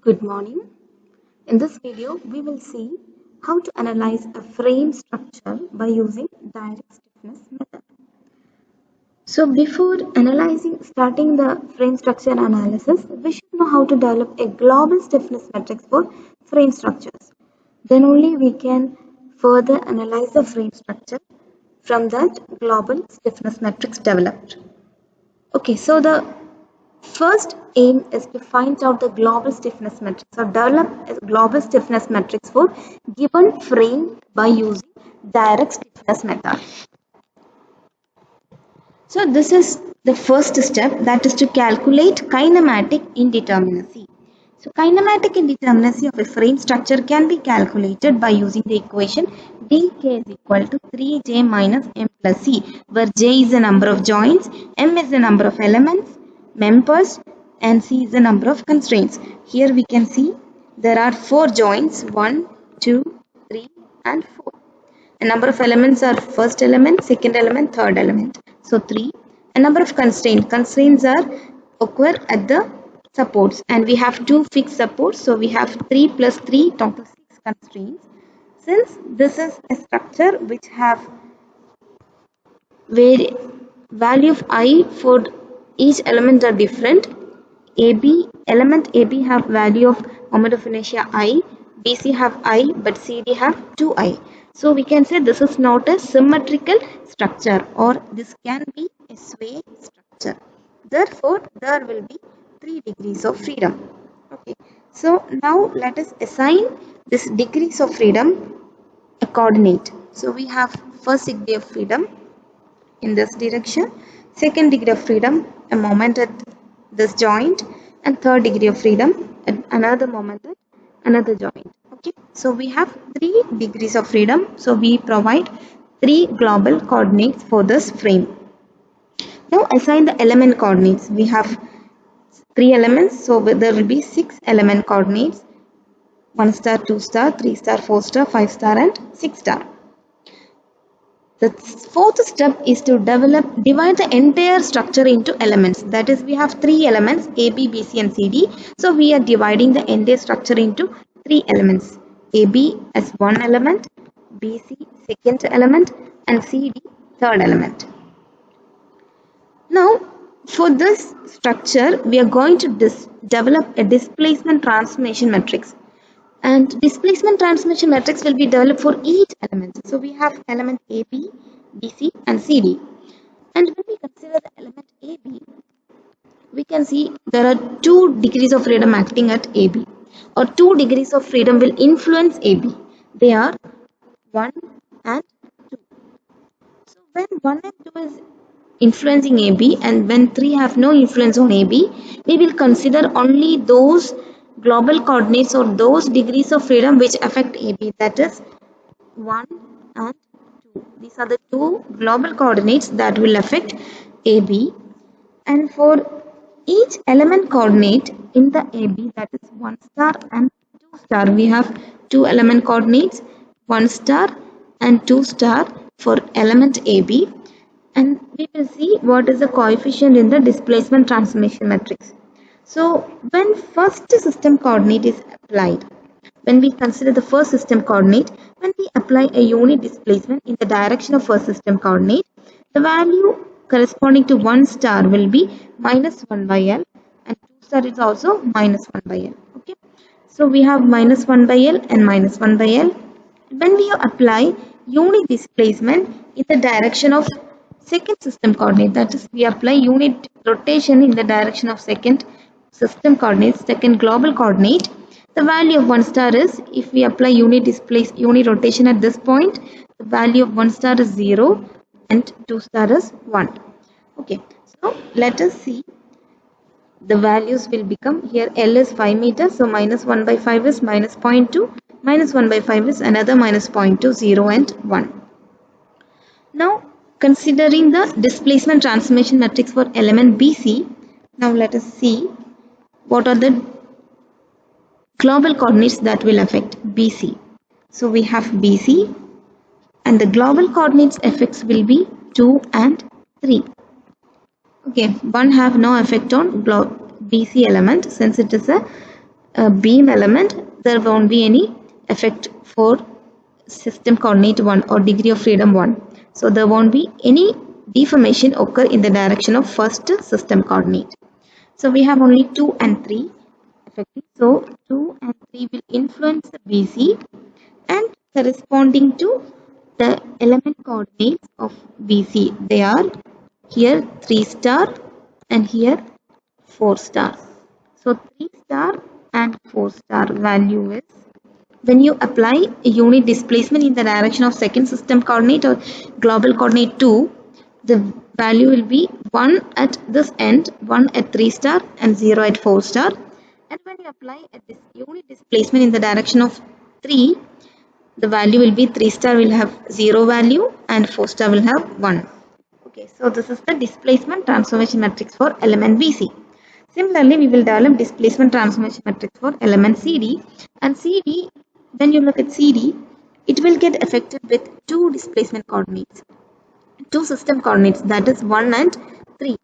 Good morning. In this video, we will see how to analyze a frame structure by using direct stiffness method. So before starting the frame structure analysis, we should know how to develop a global stiffness matrix for frame structures. Then only we can further analyze the frame structure from that global stiffness matrix developed. Okay, so the first aim is to find out the global stiffness matrix or develop a global stiffness matrix for given frame by using direct stiffness method. So this is the first step, that is to calculate kinematic indeterminacy. So kinematic indeterminacy of a frame structure can be calculated by using the equation dk is equal to 3j minus m plus c, where j is the number of joints, m is the number of elements, members, and c is the number of constraints. Here we can see there are 4 joints, 1, 2, 3 and 4. A number of elements are first element, second element, third element. So 3. A number of constraints. Constraints are occur at the supports, and we have 2 fixed supports. So we have 3 plus 3, total 6 constraints. Since this is a structure which have where value of I for each element are different. Element AB have value of moment of inertia I, BC have I, but CD have 2I. So we can say this is not a symmetrical structure, or this can be a sway structure. Therefore, there will be 3 degrees of freedom. Okay. So now let us assign this degrees of freedom a coordinate. So we have first degree of freedom in this direction, second degree of freedom a moment at this joint, and third degree of freedom at another moment at another joint. Okay, so we have 3 degrees of freedom, so we provide 3 global coordinates for this frame. Now assign the element coordinates. We have 3 elements, so there will be 6 element coordinates: 1 star, 2 star, 3 star, 4 star, 5 star and 6 star. The fourth step is to divide the entire structure into elements. That is, we have 3 elements A, B, B, C and C, D. So we are dividing the entire structure into 3 elements. A, B as one element, B, C second element and C, D third element. Now for this structure, we are going to develop a displacement transformation matrix. And displacement transformation matrix will be developed for each element. So we have element AB, BC and CD. And when we consider the element AB, we can see there are 2 degrees of freedom acting at AB, or 2 degrees of freedom will influence AB. They are 1 and 2. So when 1 and 2 is influencing AB and when 3 have no influence on AB, we will consider only those global coordinates or those degrees of freedom which affect AB, that is 1 and 2. These are the 2 global coordinates that will affect AB, and for each element coordinate in the AB, that is 1 star and 2 star, we have 2 element coordinates 1 star and 2 star for element AB, and we will see what is the coefficient in the displacement transformation matrix. So when first system coordinate is applied, when we consider the first system coordinate, when we apply a unit displacement in the direction of first system coordinate, the value corresponding to 1 star will be minus 1 by L, and 2 star is also minus 1 by L. Okay, so we have minus 1 by L and minus 1 by L. When we apply unit displacement in the direction of second system coordinate, that is, we apply unit rotation in the direction of second system coordinate, second global coordinate, the value of 1 star is, if we apply unit rotation at this point, the value of 1 star is 0 and 2 star is 1. Okay, so let us see the values will become. Here L is 5 meters, so minus 1 by 5 is minus 0.2, minus 1 by 5 is another minus 0.2, 0 and 1. Now considering the displacement transformation matrix for element BC, now let us see what are the global coordinates that will affect BC. So we have BC, and the global coordinates effects will be 2 and 3. Okay, one have no effect on BC element since it is a a beam element, there won't be any effect for system coordinate 1 or degree of freedom 1. So there won't be any deformation occur in the direction of first system coordinate. So we have only 2 and 3 effective. So 2 and 3 will influence the BC, and corresponding to the element coordinates of BC, they are here 3 star and here 4 star. So 3 star and 4 star value is, when you apply a unit displacement in the direction of second system coordinate or global coordinate 2, the value will be 1 at this end, 1 at 3 star and 0 at 4 star. And when you apply a unit displacement in the direction of 3, the value will be 3 star will have 0 value and 4 star will have 1. Okay, so this is the displacement transformation matrix for element BC. Similarly, we will develop displacement transformation matrix for element CD, and CD, when you look at CD, it will get affected with two displacement coordinates, two system coordinates, that is 1 and 3.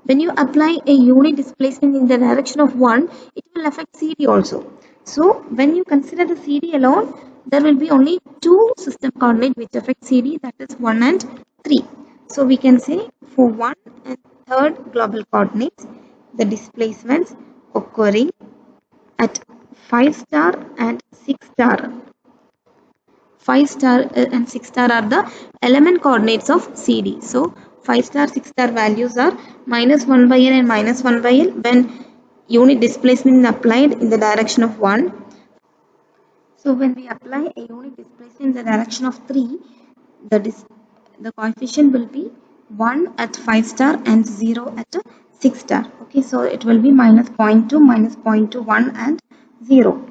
When you apply a unit displacement in the direction of 1, it will affect CD also. So when you consider the CD alone, there will be only two system coordinates which affect CD, that is 1 and 3. So we can say for 1 and 3rd global coordinates, the displacements occurring at 5 star and 6 star. 5 star and 6 star are the element coordinates of CD. So 5 star, 6 star values are minus 1 by L and minus 1 by L when unit displacement is applied in the direction of 1. So when we apply a unit displacement in the direction of 3, the coefficient will be 1 at 5 star and 0 at 6 star. Okay, so it will be minus 0.2, minus 0.2, 1 and 0.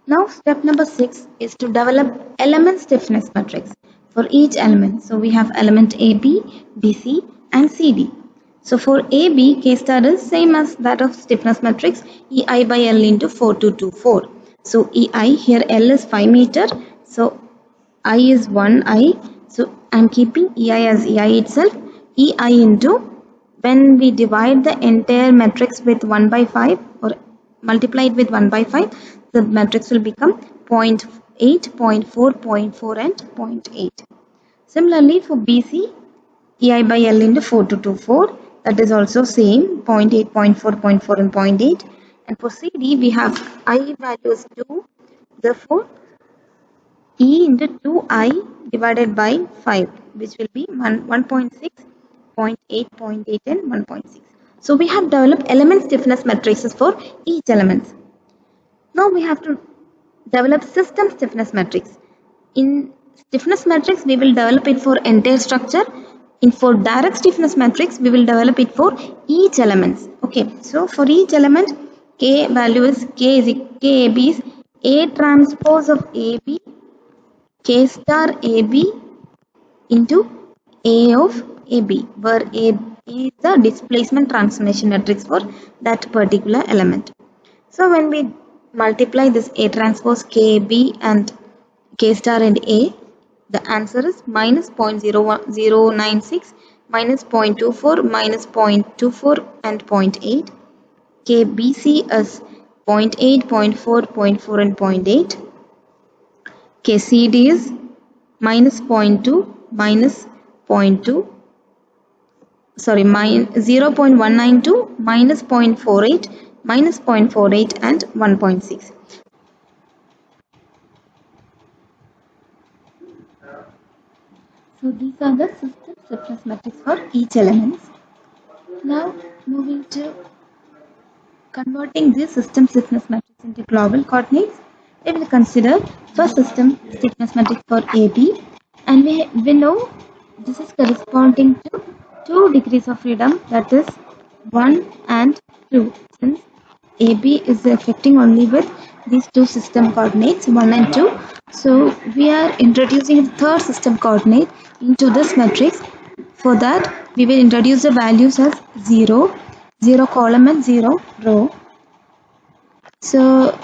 Now step number 6 is to develop element stiffness matrix for each element. So we have element AB, BC and CD. So for AB, K star is same as that of stiffness matrix, EI by L into 4224. So EI, here L is 5 meter, so I is 1I. So I am keeping EI as EI itself, EI into, when we divide the entire matrix with 1 by 5 or multiply it with 1 by 5, the matrix will become 0.8, 0.4, 0.4 and 0.8. Similarly for BC, EI by L into 4224, that is also same, 0.8, 0.4, 0.4 and 0.8. And for CD, we have I value is 2, therefore E into 2I divided by 5, which will be 1.6, 0.8, 0.8 and 1.6. So we have developed element stiffness matrices for each element. Now we have to develop system stiffness matrix. In stiffness matrix, we will develop it for entire structure. For direct stiffness matrix, we will develop it for each element. Okay, so for each element, K value is KAB is A transpose of AB, K star AB into A of AB, where A is the displacement transformation matrix for that particular element. So when we multiply this A transpose KB and K star and A, the answer is minus 0.096, minus 0.24, minus 0.24 and 0.8. KBC is 0.8, 0.4, 0.4 and 0.8. KCD is minus 0.2, minus 0.2, sorry, 0.192, minus 0.48, minus 0.48 and 1.6. So these are the system stiffness matrix for each element. Now moving to converting this system stiffness matrix into global coordinates, we will consider first system stiffness matrix for AB, and we know this is corresponding to 2 degrees of freedom, that is 1 and 2, since AB is affecting only with these two system coordinates 1 and 2. So we are introducing the third system coordinate into this matrix. For that, we will introduce the values as 0, 0 column and 0 row. So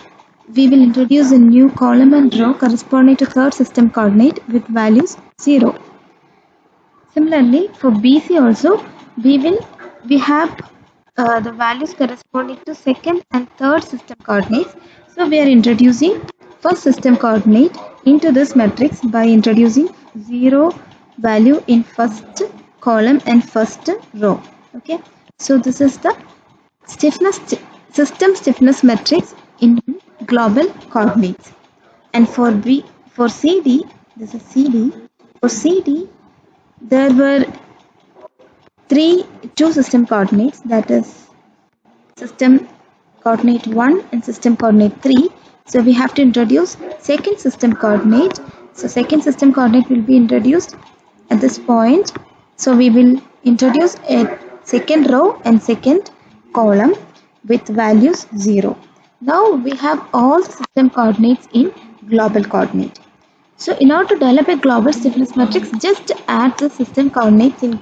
we will introduce a new column and row corresponding to third system coordinate with values 0. Similarly, for BC also, we have the values corresponding to second and third system coordinates. So we are introducing first system coordinate into this matrix by introducing 0 value in first column and first row. Okay, so this is the stiffness system stiffness matrix in global coordinates. And for CD, this is CD. For CD, there were two system coordinates, that is system coordinate 1 and system coordinate 3. So we have to introduce second system coordinate. So second system coordinate will be introduced at this point. So we will introduce a second row and second column with values 0. Now we have all the system coordinates in global coordinate. So in order to develop a global stiffness matrix, just add the system coordinates in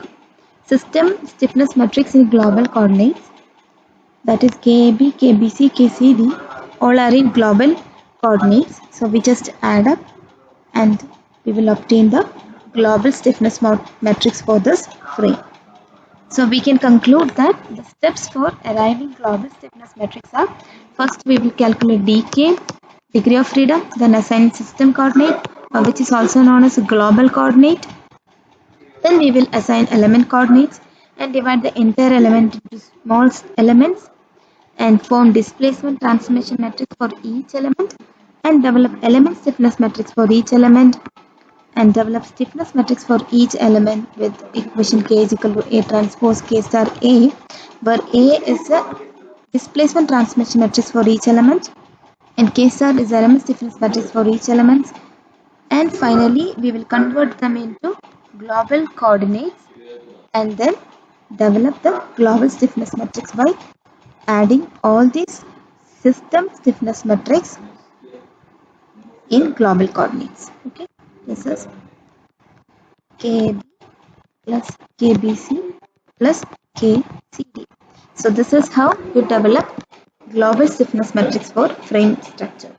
system stiffness matrix in global coordinates, that is KB, KBC, KCD, all are in global coordinates. So we just add up and we will obtain the global stiffness matrix for this frame. So we can conclude that the steps for arriving global stiffness matrix are: first we will calculate DK, degree of freedom, then assign system coordinate, which is also known as global coordinate. Then we will assign element coordinates and divide the entire element into small elements and form displacement transformation matrix for each element and develop element stiffness matrix for each element and develop stiffness matrix for each element with equation K is equal to A transpose K star A, where A is a displacement transformation matrix for each element and K star is element stiffness matrix for each element. And finally, we will convert them into global coordinates and then develop the global stiffness matrix by adding all these system stiffness matrix in global coordinates. Okay, this is KB plus KBC plus KCD. So this is how you develop global stiffness matrix for frame structure.